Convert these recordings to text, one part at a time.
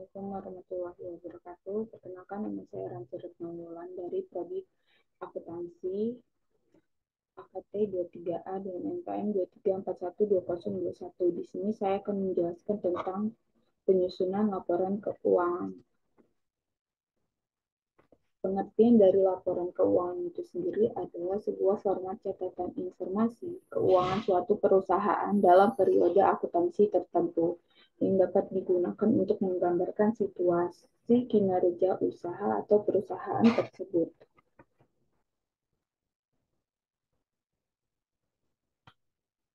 Assalamualaikum warahmatullahi wabarakatuh. Perkenalkan, nama saya Ramsi Retnawulan dari Prodi Akuntansi AKT 23A dengan NPM 23412021. Di sini saya akan menjelaskan tentang penyusunan laporan keuangan. Pengertian dari laporan keuangan itu sendiri adalah sebuah format catatan informasi keuangan suatu perusahaan dalam periode akuntansi tertentu yang dapat digunakan untuk menggambarkan situasi kinerja usaha atau perusahaan tersebut.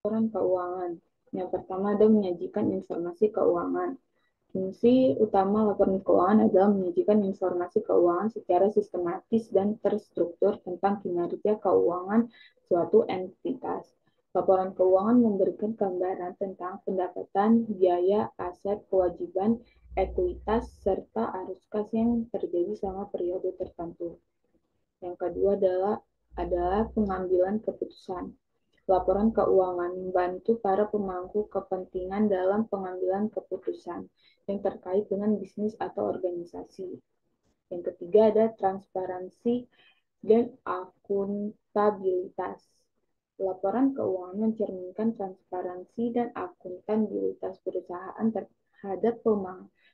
Laporan keuangan. Yang pertama ada menyajikan informasi keuangan. Fungsi utama laporan keuangan adalah menyajikan informasi keuangan secara sistematis dan terstruktur tentang kinerja keuangan suatu entitas. Laporan keuangan memberikan gambaran tentang pendapatan, biaya, aset, kewajiban, ekuitas, serta arus kas yang terjadi selama periode tertentu. Yang kedua adalah pengambilan keputusan. Laporan keuangan membantu para pemangku kepentingan dalam pengambilan keputusan yang terkait dengan bisnis atau organisasi. Yang ketiga ada transparansi dan akuntabilitas. Laporan keuangan mencerminkan transparansi dan akuntabilitas perusahaan terhadap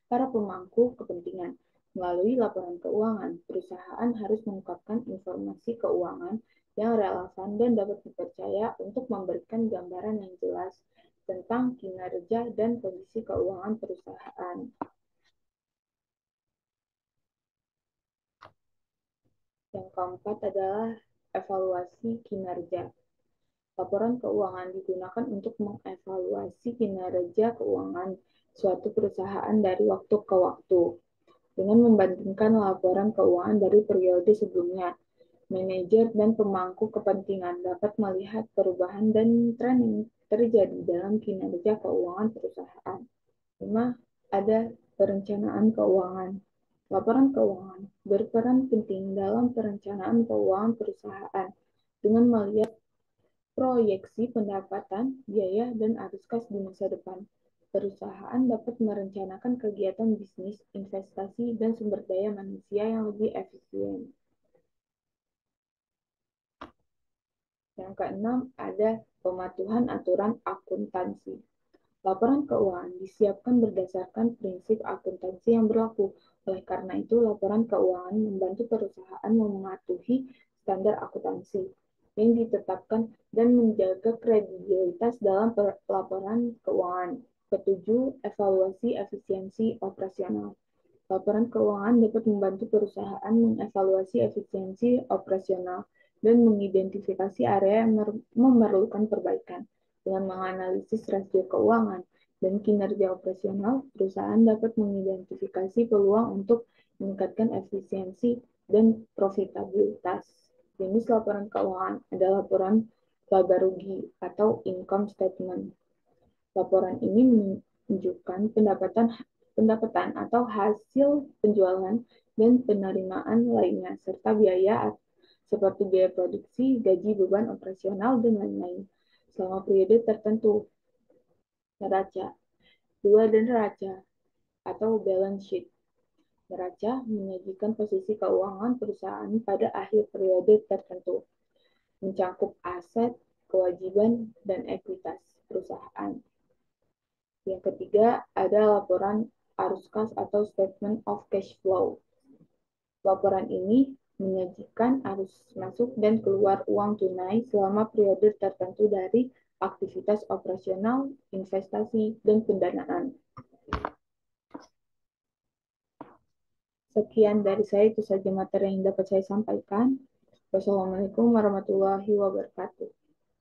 para pemangku kepentingan. Melalui laporan keuangan, perusahaan harus mengungkapkan informasi keuangan yang relevan dan dapat dipercaya untuk memberikan gambaran yang jelas tentang kinerja dan kondisi keuangan perusahaan. Yang keempat adalah evaluasi kinerja. Laporan keuangan digunakan untuk mengevaluasi kinerja keuangan suatu perusahaan dari waktu ke waktu. Dengan membandingkan laporan keuangan dari periode sebelumnya, manajer dan pemangku kepentingan dapat melihat perubahan dan tren yang terjadi dalam kinerja keuangan perusahaan. 5. Ada perencanaan keuangan. Laporan keuangan berperan penting dalam perencanaan keuangan perusahaan dengan melihat proyeksi pendapatan, biaya, dan arus kas di masa depan. Perusahaan dapat merencanakan kegiatan bisnis, investasi, dan sumber daya manusia yang lebih efisien. Yang keenam, ada pematuhan aturan akuntansi. Laporan keuangan disiapkan berdasarkan prinsip akuntansi yang berlaku. Oleh karena itu, laporan keuangan membantu perusahaan mematuhi standar akuntansi yang ditetapkan dan menjaga kredibilitas dalam laporan keuangan. Ketujuh, evaluasi efisiensi operasional. Laporan keuangan dapat membantu perusahaan mengevaluasi efisiensi operasional dan mengidentifikasi area yang memerlukan perbaikan. Dengan menganalisis rasio keuangan dan kinerja operasional, perusahaan dapat mengidentifikasi peluang untuk meningkatkan efisiensi dan profitabilitas. Jenis laporan keuangan adalah laporan laba rugi atau income statement. Laporan ini menunjukkan pendapatan atau hasil penjualan dan penerimaan lainnya, serta biaya seperti biaya produksi, gaji, beban operasional, dan lain-lain selama periode tertentu. Neraca. Dua dan neraca atau balance sheet. Neraca menyajikan posisi keuangan perusahaan pada akhir periode tertentu, mencakup aset, kewajiban, dan ekuitas perusahaan. Yang ketiga, ada laporan arus kas atau statement of cash flow. Laporan ini menyajikan arus masuk dan keluar uang tunai selama periode tertentu dari aktivitas operasional, investasi, dan pendanaan. Sekian dari saya, itu saja materi yang dapat saya sampaikan. Wassalamualaikum warahmatullahi wabarakatuh.